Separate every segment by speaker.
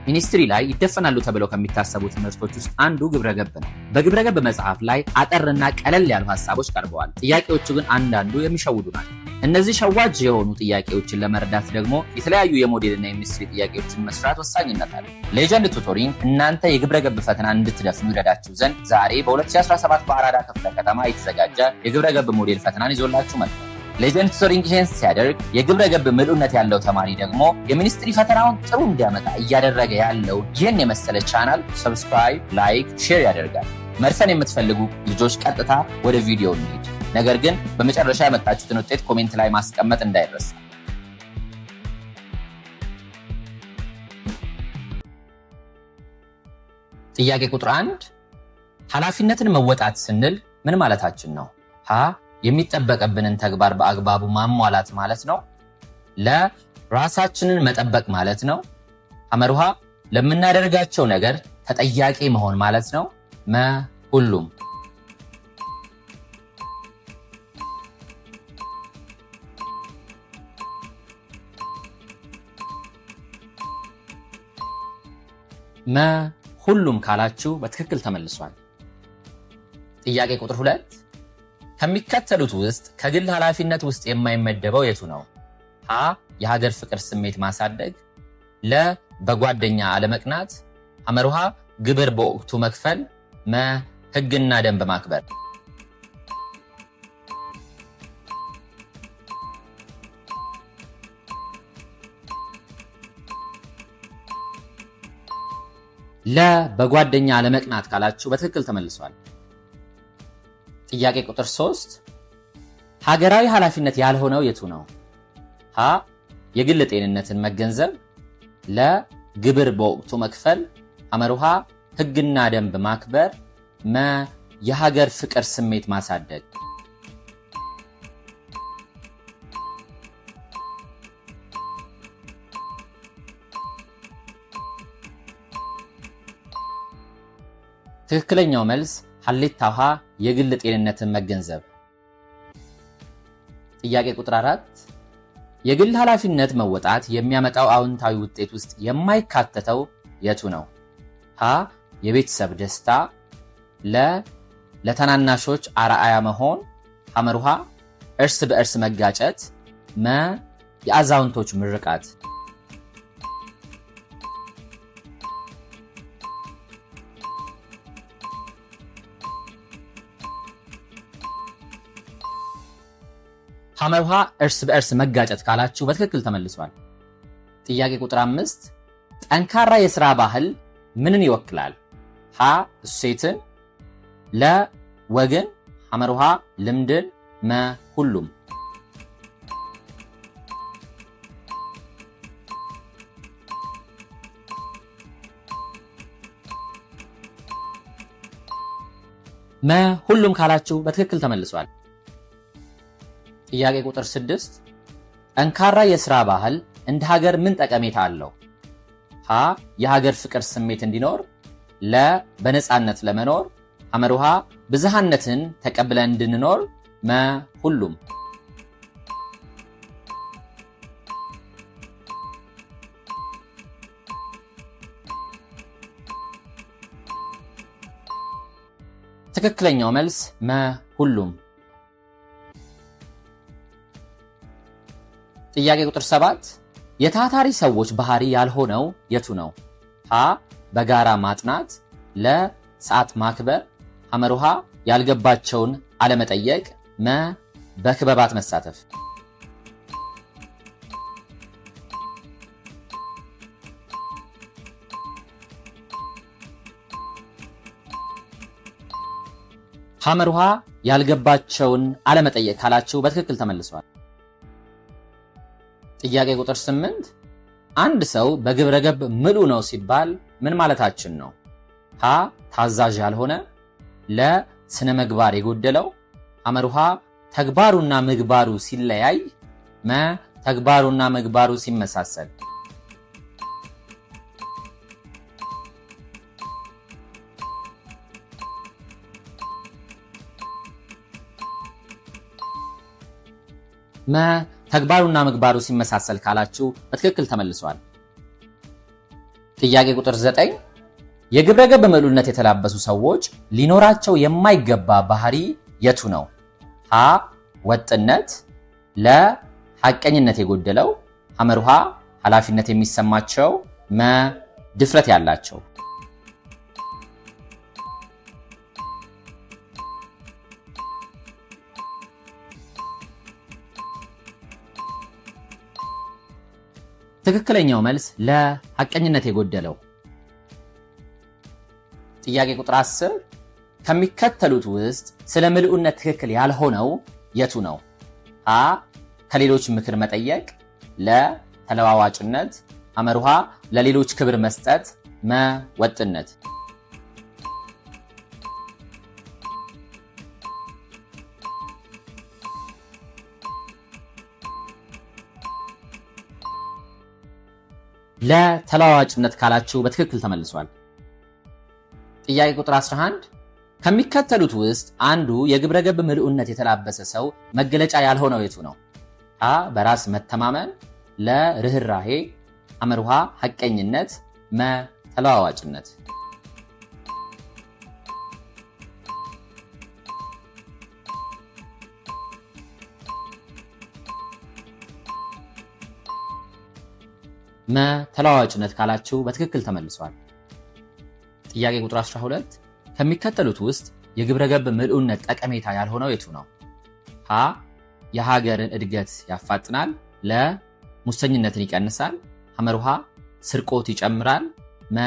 Speaker 1: ሚኒስትሪ ላይ ይደፈናሉ ተብለው ከሚታሰቡ ትምህርቶች ውስጥ አንዱ ግብረገብ ነው። በግብረገብ መጽሐፍ ላይ አጠርና ቀለል ያሉ ሐሳቦች ቀርበዋል። ጥያቄዎቹ ግን አንዳንዱ የሚሸውዱ ናቸው። እነዚህ ሸዋጅ የሆኑ ጥያቄዎችን ለመረዳት ደግሞ የተለያዩ የሞዴልና የሚኒስትሪ ጥያቄዎችን መስራት ወሳኝነት አለው። ሌጀንድ ቱቶሪንግ እናንተ የግብረገብ ፈተና እንድትደፍኑ ይረዳችሁ ዘንድ ዛሬ በ2017 በአራዳ ክፍለ ከተማ የተዘጋጀ የግብረገብ ሞዴል ፈተናን ይዞላችሁ መጥቷል። ሌጀንድ ቱቶሪንግ ይህን ሲያደርግ የግብረገብ ምሉዕነት ያለው ተማሪ ደግሞ የሚኒስትሪ ፈተናውን ጥሩ እንዲያመጣ እያደረገ ያለው ይህን የመሰለ ቻናል ሰብስክራይብ፣ ላይክ፣ ሼር ያደርጋል። መድፈን የምትፈልጉ ልጆች ቀጥታ ወደ ቪዲዮ እንሂድ። ነገር ግን በመጨረሻ ያመጣችሁትን ውጤት ኮሜንት ላይ ማስቀመጥ እንዳይረሳ። ጥያቄ ቁጥር 1 ኃላፊነትን መወጣት ስንል ምን ማለታችን ነው? ሀ የሚጠበቅብንን ተግባር በአግባቡ ማሟላት ማለት ነው። ለ ራሳችንን መጠበቅ ማለት ነው። ሐመርሃ ለምናደርጋቸው ነገር ተጠያቂ መሆን ማለት ነው። መ ሁሉም። መ ሁሉም ካላችሁ በትክክል ተመልሷል። ጥያቄ ቁጥር 2 ከሚከተሉት ውስጥ ከግል ኃላፊነት ውስጥ የማይመደበው የቱ ነው? ሀ የሀገር ፍቅር ስሜት ማሳደግ፣ ለ በጓደኛ አለመቅናት፣ ሐመርሃ ግብር በወቅቱ መክፈል፣ መ ሕግና ደንብ ማክበር። ለ በጓደኛ አለመቅናት ካላችሁ በትክክል ተመልሷል። ጥያቄ ቁጥር 3 ሀገራዊ ኃላፊነት ያልሆነው የቱ ነው? ሀ የግል ጤንነትን መገንዘብ፣ ለ ግብር በወቅቱ መክፈል፣ ሐመርሃ ሕግና ደንብ ማክበር፣ መ የሀገር ፍቅር ስሜት ማሳደግ። ትክክለኛው መልስ ሐሌታ ውሃ የግል ጤንነትን መገንዘብ። ጥያቄ ቁጥር 4 የግል ኃላፊነት መወጣት የሚያመጣው አዎንታዊ ውጤት ውስጥ የማይካተተው የቱ ነው? ሀ የቤተሰብ ደስታ፣ ለ ለተናናሾች አርአያ መሆን፣ ሐመርሃ እርስ በእርስ መጋጨት፣ መ የአዛውንቶች ምርቃት። ሐመርሃ እርስ በእርስ መጋጨት ካላችሁ በትክክል ተመልሷል። ጥያቄ ቁጥር 5 ጠንካራ የሥራ ባህል ምንን ይወክላል? ሀ እሴትን፣ ለ ወግን፣ ሐመርሃ ልምድን፣ መ ሁሉም። መ ሁሉም ካላችሁ በትክክል ተመልሷል። ጥያቄ ቁጥር 6 ጠንካራ የሥራ ባህል እንደ ሀገር ምን ጠቀሜታ አለው? ሀ የሀገር ፍቅር ስሜት እንዲኖር፣ ለ በነፃነት ለመኖር፣ ሐመርሃ ብዝሃነትን ተቀብለን እንድንኖር፣ መ ሁሉም። ትክክለኛው መልስ መ ሁሉም። ጥያቄ ቁጥር 7 የታታሪ ሰዎች ባህሪ ያልሆነው የቱ ነው? ሀ በጋራ ማጥናት፣ ለ ሰዓት ማክበር፣ ሐመርሃ ያልገባቸውን አለመጠየቅ፣ መ በክበባት መሳተፍ። ሐመርሃ ያልገባቸውን አለመጠየቅ ካላችሁ በትክክል ተመልሷል። ጥያቄ ቁጥር 8 አንድ ሰው በግብረገብ ምሉ ነው ሲባል ምን ማለታችን ነው? ሀ ታዛዥ ያልሆነ፣ ለ ስነ ምግባር የጎደለው፣ ሐመርሃ ተግባሩና ምግባሩ ሲለያይ፣ መ ተግባሩና ምግባሩ ሲመሳሰል። ተግባሩና ምግባሩ ሲመሳሰል ካላችሁ በትክክል ተመልሷል። ጥያቄ ቁጥር 9 የግብረ ገብ ምሉዕነት የተላበሱ ሰዎች ሊኖራቸው የማይገባ ባህሪ የቱ ነው? ሀ ወጥነት፣ ለ ሐቀኝነት የጎደለው፣ ሐመርሃ ኃላፊነት የሚሰማቸው፣ መ ድፍረት ያላቸው። ትክክለኛው መልስ ለሐቀኝነት የጎደለው። ጥያቄ ቁጥር 10 ከሚከተሉት ውስጥ ስለ ምልኡነት ትክክል ያልሆነው የቱ ነው? ሀ ከሌሎች ምክር መጠየቅ፣ ለ ተለዋዋጭነት፣ ሐመርሃ ለሌሎች ክብር መስጠት፣ መ ወጥነት። ለተለዋዋጭነት ካላችሁ በትክክል ተመልሷል። ጥያቄ ቁጥር 11 ከሚከተሉት ውስጥ አንዱ የግብረ ገብ ምልኡነት የተላበሰ ሰው መገለጫ ያልሆነው የቱ ነው? ሀ በራስ መተማመን፣ ለ ርህራሄ፣ ሐመርሃ ሐቀኝነት፣ መ ተለዋዋጭነት። መ ተለዋዋጭነት ካላችሁ በትክክል ተመልሷል። ጥያቄ ቁጥር 12 ከሚከተሉት ውስጥ የግብረ ገብ ምልኡነት ጠቀሜታ ያልሆነው የቱ ነው? ሀ የሀገርን እድገት ያፋጥናል፣ ለ ሙሰኝነትን ይቀንሳል፣ ሐመርሃ ስርቆት ይጨምራል፣ መ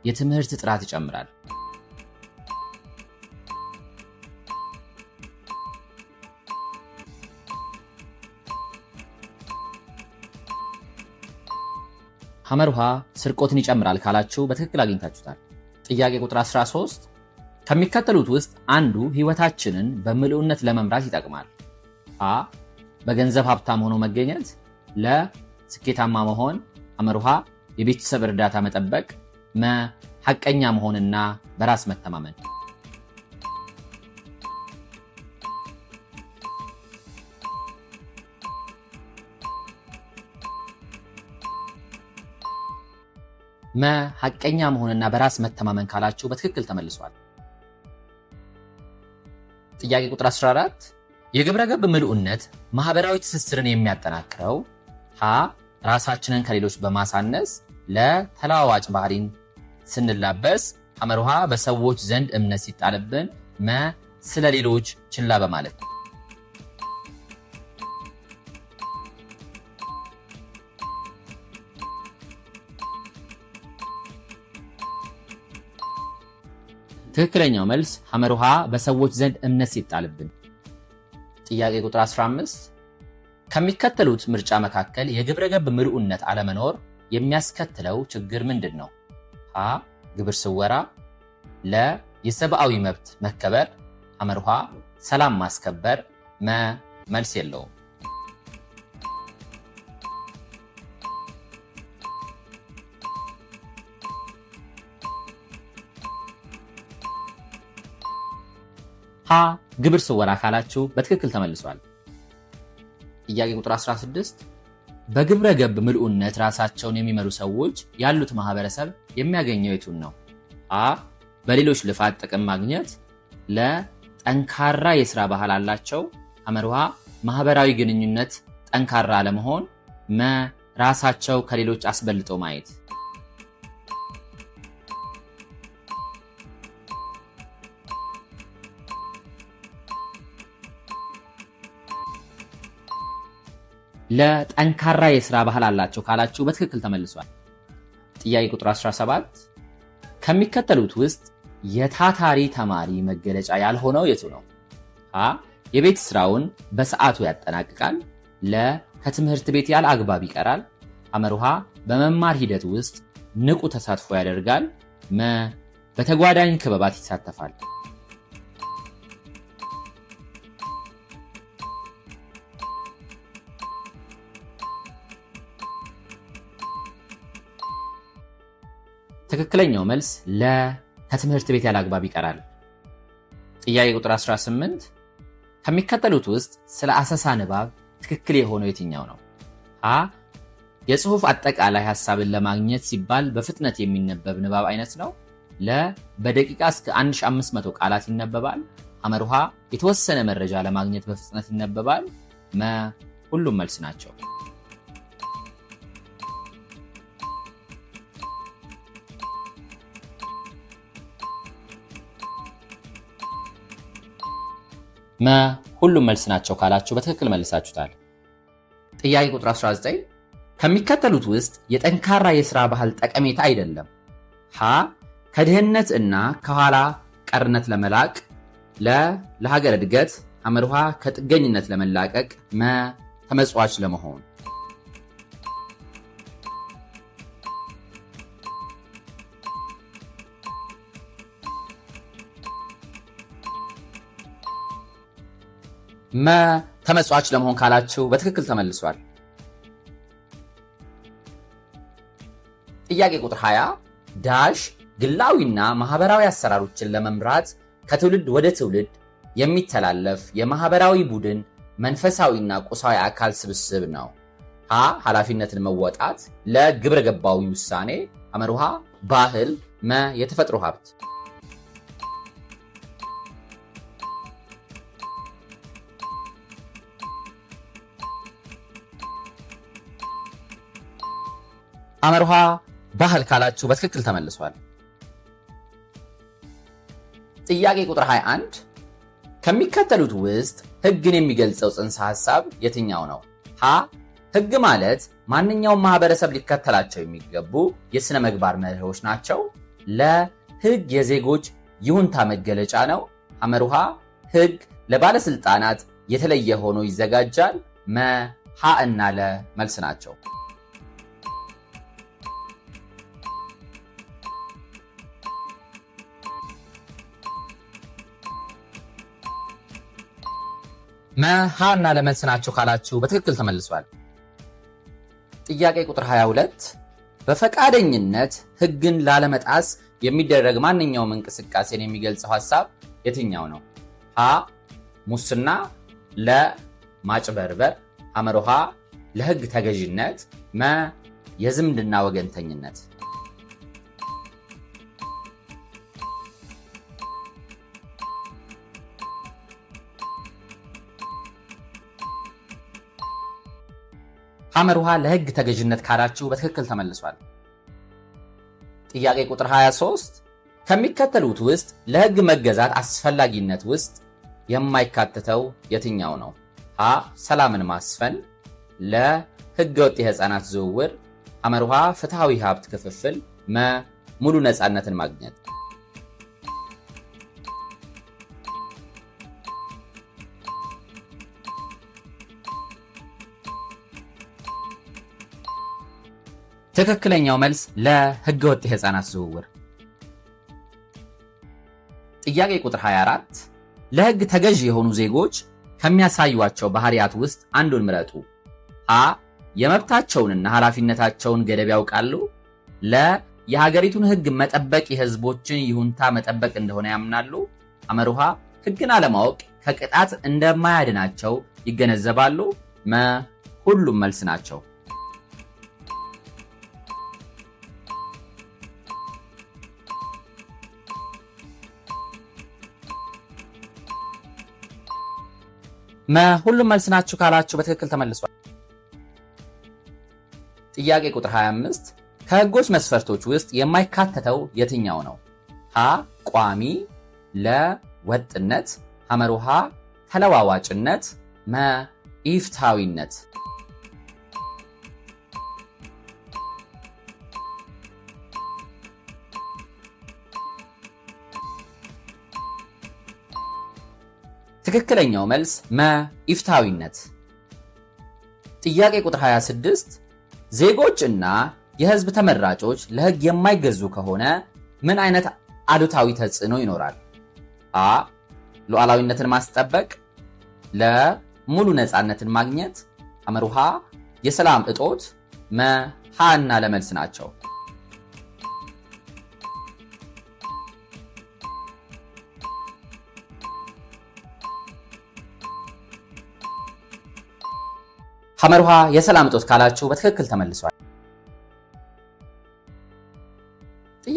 Speaker 1: የትምህርት ጥራት ይጨምራል። ሐመርሃ ስርቆትን ይጨምራል ካላችሁ በትክክል አግኝታችሁታል። ጥያቄ ቁጥር 13 ከሚከተሉት ውስጥ አንዱ ህይወታችንን በምልኡነት ለመምራት ይጠቅማል? ሀ በገንዘብ ሀብታም ሆኖ መገኘት፣ ለ ስኬታማ መሆን፣ ሐመርሃ የቤተሰብ እርዳታ መጠበቅ፣ መ ሐቀኛ መሆንና በራስ መተማመን። መ ሐቀኛ መሆንና በራስ መተማመን ካላችሁ በትክክል ተመልሷል። ጥያቄ ቁጥር 14 የግብረ ገብ ምልኡነት ማህበራዊ ትስስርን የሚያጠናክረው ሀ ራሳችንን ከሌሎች በማሳነስ፣ ለ ተለዋዋጭ ባህሪን ስንላበስ፣ ሐመርሃ በሰዎች ዘንድ እምነት ሲጣልብን፣ መ ስለ ሌሎች ችላ በማለት። ትክክለኛው መልስ ሐመርሃ በሰዎች ዘንድ እምነት ሲጣልብን። ጥያቄ ቁጥር 15 ከሚከተሉት ምርጫ መካከል የግብረ ገብ ምልኡነት አለመኖር የሚያስከትለው ችግር ምንድን ነው? ሀ ግብር ስወራ፣ ለ የሰብአዊ መብት መከበር፣ ሐመርሃ ሰላም ማስከበር፣ መ መልስ የለውም። ሀ ግብር ስወራ ካላችሁ በትክክል ተመልሷል። ጥያቄ ቁጥር 16 በግብረ ገብ ምልኡነት ራሳቸውን የሚመሩ ሰዎች ያሉት ማህበረሰብ የሚያገኘው የቱን ነው? ሀ በሌሎች ልፋት ጥቅም ማግኘት፣ ለ ጠንካራ የሥራ ባህል አላቸው፣ ሐመርሃ ማህበራዊ ግንኙነት ጠንካራ አለመሆን፣ መ ራሳቸው ከሌሎች አስበልጦ ማየት። ለጠንካራ የሥራ ባህል አላቸው ካላችሁ በትክክል ተመልሷል። ጥያቄ ቁጥር 17 ከሚከተሉት ውስጥ የታታሪ ተማሪ መገለጫ ያልሆነው የቱ ነው? ሀ የቤት ስራውን በሰዓቱ ያጠናቅቃል፣ ለ ከትምህርት ቤት ያለ አግባብ ይቀራል፣ ሐመርሃ በመማር ሂደት ውስጥ ንቁ ተሳትፎ ያደርጋል፣ መ በተጓዳኝ ክበባት ይሳተፋል። ትክክለኛው መልስ ለ ከትምህርት ቤት ያለ አግባብ ይቀራል። ጥያቄ ቁጥር 18 ከሚከተሉት ውስጥ ስለ አሰሳ ንባብ ትክክል የሆነው የትኛው ነው? ሀ የጽሑፍ አጠቃላይ ሐሳብን ለማግኘት ሲባል በፍጥነት የሚነበብ ንባብ አይነት ነው። ለ በደቂቃ እስከ 1500 ቃላት ይነበባል። ሐመርሃ የተወሰነ መረጃ ለማግኘት በፍጥነት ይነበባል። መ ሁሉም መልስ ናቸው። መ ሁሉም መልስ ናቸው ካላችሁ በትክክል መልሳችሁታል። ጥያቄ ቁጥር 19 ከሚከተሉት ውስጥ የጠንካራ የሥራ ባህል ጠቀሜታ አይደለም። ሀ ከድህነት እና ከኋላ ቀርነት ለመላቅ፣ ለ ለሀገር እድገት፣ ሐመርሃ ከጥገኝነት ለመላቀቅ፣ መ ተመጽዋች ለመሆን። መ ተመጽዋች ለመሆን ካላችሁ በትክክል ተመልሷል። ጥያቄ ቁጥር 20 ዳሽ ግላዊና ማህበራዊ አሰራሮችን ለመምራት ከትውልድ ወደ ትውልድ የሚተላለፍ የማህበራዊ ቡድን መንፈሳዊና ቁሳዊ አካል ስብስብ ነው። ሀ ኃላፊነትን መወጣት፣ ለ ግብረ ገባዊ ውሳኔ፣ ሐመርሃ ባህል፣ መ የተፈጥሮ ሀብት። ሐመርሃ ባህል ካላችሁ በትክክል ተመልሷል። ጥያቄ ቁጥር 21 ከሚከተሉት ውስጥ ሕግን የሚገልጸው ጽንሰ ሐሳብ የትኛው ነው? ሀ ሕግ ማለት ማንኛውም ማህበረሰብ ሊከተላቸው የሚገቡ የሥነ ምግባር መርሆች ናቸው። ለ ሕግ የዜጎች ይሁንታ መገለጫ ነው። ሐመርሃ ሕግ ለባለስልጣናት የተለየ ሆኖ ይዘጋጃል። መ ሀ እና ለ መልስ ናቸው። መ ሀ እና ለ መልስ ናቸው ካላችሁ በትክክል ተመልሷል። ጥያቄ ቁጥር 22 በፈቃደኝነት ሕግን ላለመጣስ የሚደረግ ማንኛውም እንቅስቃሴን የሚገልጸው ሐሳብ የትኛው ነው? ሀ ሙስና፣ ለ ማጭበርበር፣ ሐመርሃ ለሕግ ተገዥነት፣ መ የዝምድና ወገንተኝነት። ሐመርሃ ለሕግ ተገዥነት ካላችሁ በትክክል ተመልሷል። ጥያቄ ቁጥር 23 ከሚከተሉት ውስጥ ለሕግ መገዛት አስፈላጊነት ውስጥ የማይካተተው የትኛው ነው? ሀ ሰላምን ማስፈን፣ ለ ሕገ ወጥ የሕፃናት ዝውውር፣ ሐመርሃ ፍትሐዊ ሀብት ክፍፍል፣ መ ሙሉ ነፃነትን ማግኘት። ትክክለኛው መልስ ለሕገ ወጥ የሕፃናት ዝውውር። ጥያቄ ቁጥር 24 ለሕግ ተገዥ የሆኑ ዜጎች ከሚያሳዩቸው ባህሪያት ውስጥ አንዱን ምረጡ። ሀ የመብታቸውንና ኃላፊነታቸውን ገደብ ያውቃሉ። ለ የሀገሪቱን ሕግ መጠበቅ የሕዝቦችን ይሁንታ መጠበቅ እንደሆነ ያምናሉ። ሐመርሃ ሕግን አለማወቅ ከቅጣት እንደማያድናቸው ይገነዘባሉ። መ ሁሉም መልስ ናቸው። መ ሁሉም መልስ ናችሁ ካላችሁ በትክክል ተመልሷል። ጥያቄ ቁጥር 25 ከሕጎች መስፈርቶች ውስጥ የማይካተተው የትኛው ነው? ሀ ቋሚ፣ ለ ወጥነት፣ ሐመርሃ ተለዋዋጭነት፣ መ ኢፍትሐዊነት። ትክክለኛው መልስ መ ኢፍትሐዊነት። ጥያቄ ቁጥር 26 ዜጎች እና የሕዝብ ተመራጮች ለሕግ የማይገዙ ከሆነ ምን አይነት አሉታዊ ተጽዕኖ ይኖራል? አ ሉዓላዊነትን ማስጠበቅ፣ ለ ሙሉ ነፃነትን ማግኘት፣ ሐመርሃ የሰላም እጦት፣ መ ሀ እና ለመልስ ናቸው። ሐመርሃ የሰላም እጦት ካላችሁ በትክክል ተመልሷል።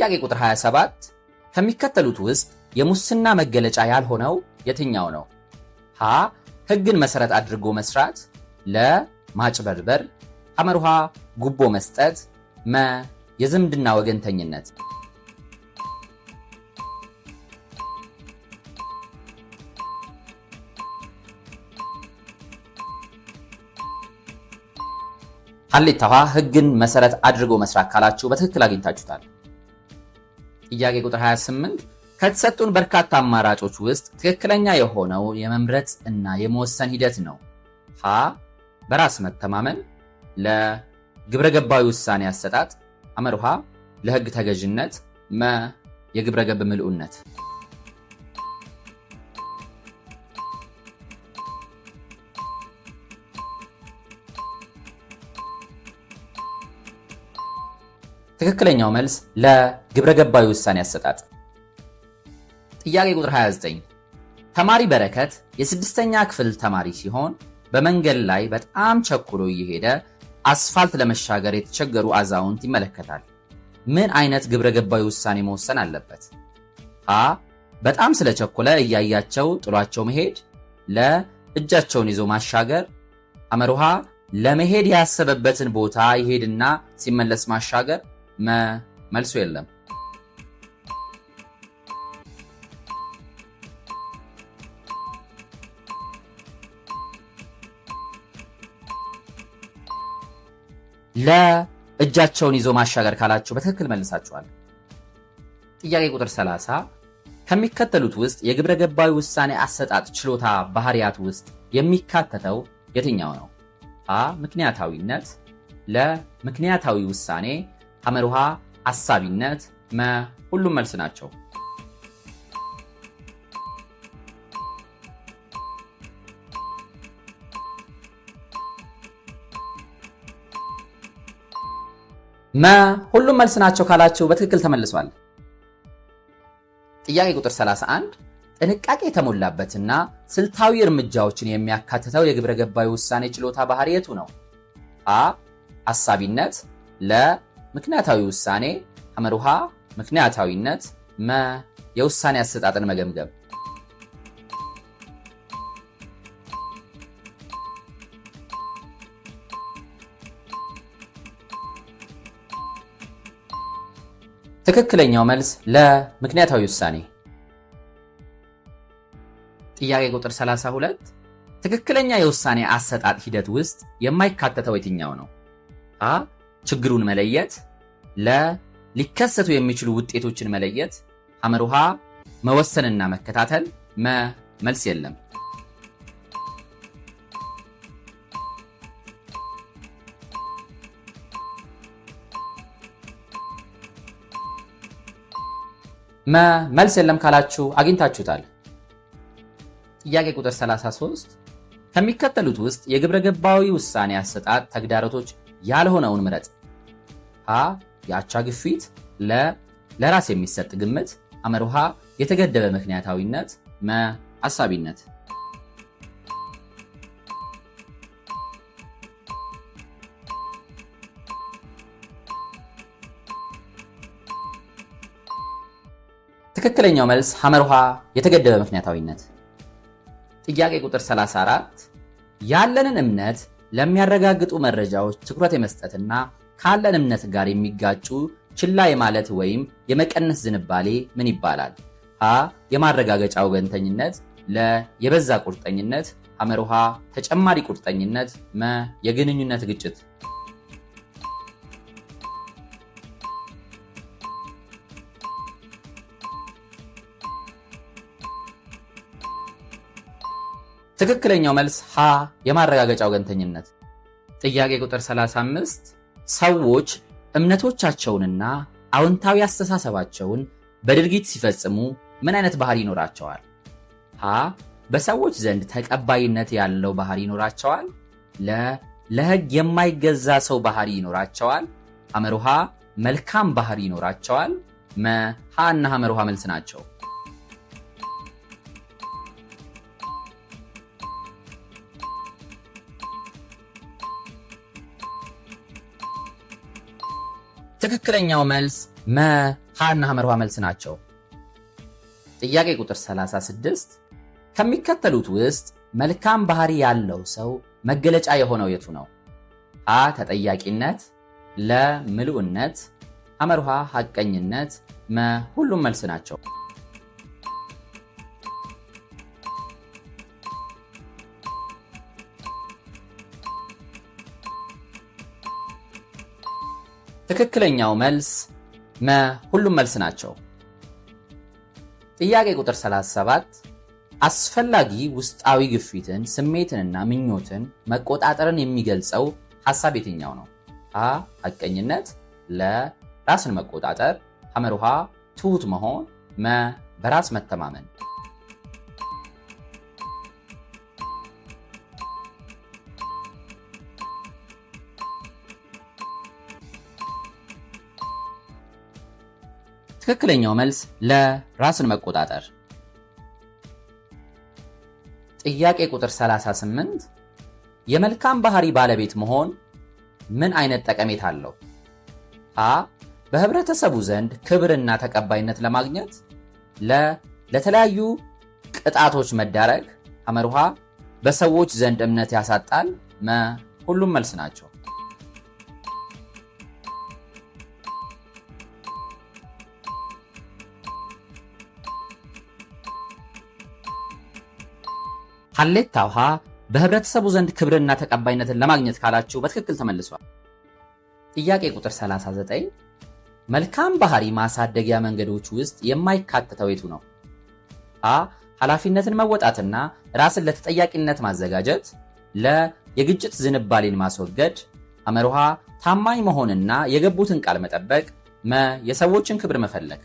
Speaker 1: ጥያቄ ቁጥር 27 ከሚከተሉት ውስጥ የሙስና መገለጫ ያልሆነው የትኛው ነው? ሀ ህግን መሰረት አድርጎ መስራት፣ ለ ማጭበርበር፣ ሐመርሃ ጉቦ መስጠት፣ መ የዝምድና ወገንተኝነት። ሀሌታዋ ህግን መሰረት አድርጎ መስራት ካላችሁ በትክክል አግኝታችሁታል። ጥያቄ ቁጥር 28 ከተሰጡን በርካታ አማራጮች ውስጥ ትክክለኛ የሆነው የመምረጥ እና የመወሰን ሂደት ነው። ሀ በራስ መተማመን፣ ለ ግብረ ገባዊ ውሳኔ አሰጣጥ፣ ሐመርሃ ለህግ ተገዥነት፣ መ የግብረ ገብ ምልኡነት። ትክክለኛው መልስ ለግብረ ገባዊ ውሳኔ አሰጣጥ። ጥያቄ ቁጥር 29 ተማሪ በረከት የስድስተኛ ክፍል ተማሪ ሲሆን በመንገድ ላይ በጣም ቸኩሎ እየሄደ አስፋልት ለመሻገር የተቸገሩ አዛውንት ይመለከታል። ምን አይነት ግብረ ገባዊ ውሳኔ መወሰን አለበት? ሀ በጣም ስለቸኮለ እያያቸው ጥሏቸው መሄድ፣ ለ እጃቸውን ይዞ ማሻገር፣ ሐመርሃ ለመሄድ ያሰበበትን ቦታ ይሄድና ሲመለስ ማሻገር፣ መ መልሶ የለም። ለእጃቸውን ይዞ ማሻገር ካላችሁ በትክክል መልሳችኋል። ጥያቄ ቁጥር 30 ከሚከተሉት ውስጥ የግብረ ገባዊ ውሳኔ አሰጣጥ ችሎታ ባህሪያት ውስጥ የሚካተተው የትኛው ነው? ሀ ምክንያታዊነት፣ ለ ምክንያታዊ ውሳኔ፣ ሐመርሃ አሳቢነት፣ መ ሁሉም መልስ ናቸው። መ ሁሉም መልስ ናቸው ካላችሁ በትክክል ተመልሷል። ጥያቄ ቁጥር 31 ጥንቃቄ የተሞላበትና ስልታዊ እርምጃዎችን የሚያካትተው የግብረ ገባዊ ውሳኔ ችሎታ ባህሪየቱ ነው? ሀ አሳቢነት፣ ለ ምክንያታዊ ውሳኔ፣ ሐመርሃ ምክንያታዊነት፣ መ የውሳኔ አሰጣጥን መገምገም። ትክክለኛው መልስ ለምክንያታዊ ውሳኔ። ጥያቄ ቁጥር 32 ትክክለኛ የውሳኔ አሰጣጥ ሂደት ውስጥ የማይካተተው የትኛው ነው? ሀ ችግሩን መለየት፣ ለ ሊከሰቱ የሚችሉ ውጤቶችን መለየት፣ ሐመርሃ መወሰንና መከታተል፣ መ መልስ የለም። መልስ የለም ካላችሁ አግኝታችሁታል። ጥያቄ ቁጥር 33 ከሚከተሉት ውስጥ የግብረ ገባዊ ውሳኔ አሰጣጥ ተግዳሮቶች ያልሆነውን ምረጥ። ሀ የአቻ ግፊት፣ ለ ለራስ የሚሰጥ ግምት፣ ሐመርሃ የተገደበ ምክንያታዊነት፣ መ አሳቢነት። ትክክለኛው መልስ ሐመርሃ የተገደበ ምክንያታዊነት። ጥያቄ ቁጥር 34 ያለንን እምነት ለሚያረጋግጡ መረጃዎች ትኩረት የመስጠትና ካለን እምነት ጋር የሚጋጩ ችላ የማለት ወይም የመቀነስ ዝንባሌ ምን ይባላል? ሀ የማረጋገጫ ወገንተኝነት፣ ለ የበዛ ቁርጠኝነት፣ ሐመርሃ ተጨማሪ ቁርጠኝነት፣ መ የግንኙነት ግጭት። ትክክለኛው መልስ ሀ የማረጋገጫ ወገንተኝነት። ጥያቄ ቁጥር 35 ሰዎች እምነቶቻቸውንና አዎንታዊ አስተሳሰባቸውን በድርጊት ሲፈጽሙ ምን አይነት ባህሪ ይኖራቸዋል? ሀ በሰዎች ዘንድ ተቀባይነት ያለው ባህሪ ይኖራቸዋል፣ ለ ለሕግ የማይገዛ ሰው ባህሪ ይኖራቸዋል፣ ሐመርሃ መልካም ባህሪ ይኖራቸዋል፣ መ ሀ እና ሐመርሃ መልስ ናቸው። ትክክለኛው መልስ መ ሀ እና ሐመርሃ መልስ ናቸው። ጥያቄ ቁጥር 36 ከሚከተሉት ውስጥ መልካም ባህሪ ያለው ሰው መገለጫ የሆነው የቱ ነው? ሀ ተጠያቂነት፣ ለ ምሉዕነት፣ ሐመርሃ ሐቀኝነት፣ መ ሁሉም መልስ ናቸው። ትክክለኛው መልስ መ ሁሉም መልስ ናቸው። ጥያቄ ቁጥር 37 አስፈላጊ ውስጣዊ ግፊትን፣ ስሜትንና ምኞትን መቆጣጠርን የሚገልጸው ሐሳብ የትኛው ነው? ሀ ሐቀኝነት፣ ለ ራስን መቆጣጠር፣ ሐመርሃ ትሁት መሆን፣ መ በራስ መተማመን። ትክክለኛው መልስ ለራስን መቆጣጠር። ጥያቄ ቁጥር 38 የመልካም ባህሪ ባለቤት መሆን ምን አይነት ጠቀሜታ አለው? ሀ በህብረተሰቡ ዘንድ ክብርና ተቀባይነት ለማግኘት፣ ለተለያዩ ቅጣቶች መዳረግ፣ ሐመርሃ በሰዎች ዘንድ እምነት ያሳጣል፣ መ ሁሉም መልስ ናቸው። ሐሌታ ውሃ በህብረተሰቡ ዘንድ ክብርና ተቀባይነትን ለማግኘት ካላችሁ በትክክል ተመልሷል። ጥያቄ ቁጥር 39 መልካም ባህሪ ማሳደጊያ መንገዶች ውስጥ የማይካተተው የቱ ነው? ሀ ኃላፊነትን መወጣትና ራስን ለተጠያቂነት ማዘጋጀት፣ ለ የግጭት ዝንባሌን ማስወገድ፣ ሐመርሃ ታማኝ መሆንና የገቡትን ቃል መጠበቅ፣ መ የሰዎችን ክብር መፈለግ።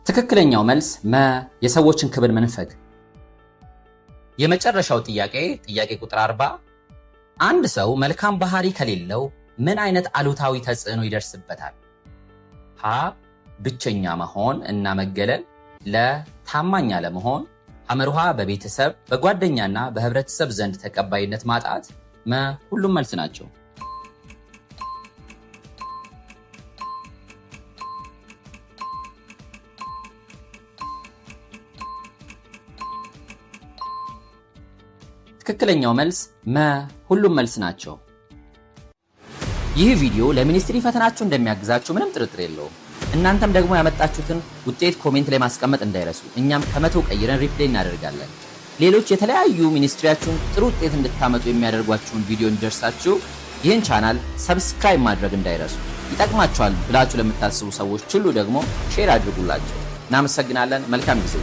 Speaker 1: ትክክለኛው መልስ መ የሰዎችን ክብር መንፈግ። የመጨረሻው ጥያቄ ቁጥር 40 አንድ ሰው መልካም ባህሪ ከሌለው ምን አይነት አሉታዊ ተጽዕኖ ይደርስበታል? ሀ ብቸኛ መሆን እና መገለል፣ ለ ታማኝ አለመሆን፣ ሐመርሃ በቤተሰብ በጓደኛና በህብረተሰብ ዘንድ ተቀባይነት ማጣት፣ መ ሁሉም መልስ ናቸው። ትክክለኛው መልስ መ ሁሉም መልስ ናቸው። ይህ ቪዲዮ ለሚኒስትሪ ፈተናችሁ እንደሚያግዛችሁ ምንም ጥርጥር የለውም። እናንተም ደግሞ ያመጣችሁትን ውጤት ኮሜንት ላይ ማስቀመጥ እንዳይረሱ። እኛም ከ100 ቀይረን ሪፕሌይ እናደርጋለን። ሌሎች የተለያዩ ሚኒስትሪያችሁን ጥሩ ውጤት እንድታመጡ የሚያደርጓችሁን ቪዲዮ እንዲደርሳችሁ ይህን ቻናል ሰብስክራይብ ማድረግ እንዳይረሱ። ይጠቅማችኋል ብላችሁ ለምታስቡ ሰዎች ሁሉ ደግሞ ሼር አድርጉላቸው። እናመሰግናለን። መልካም ጊዜ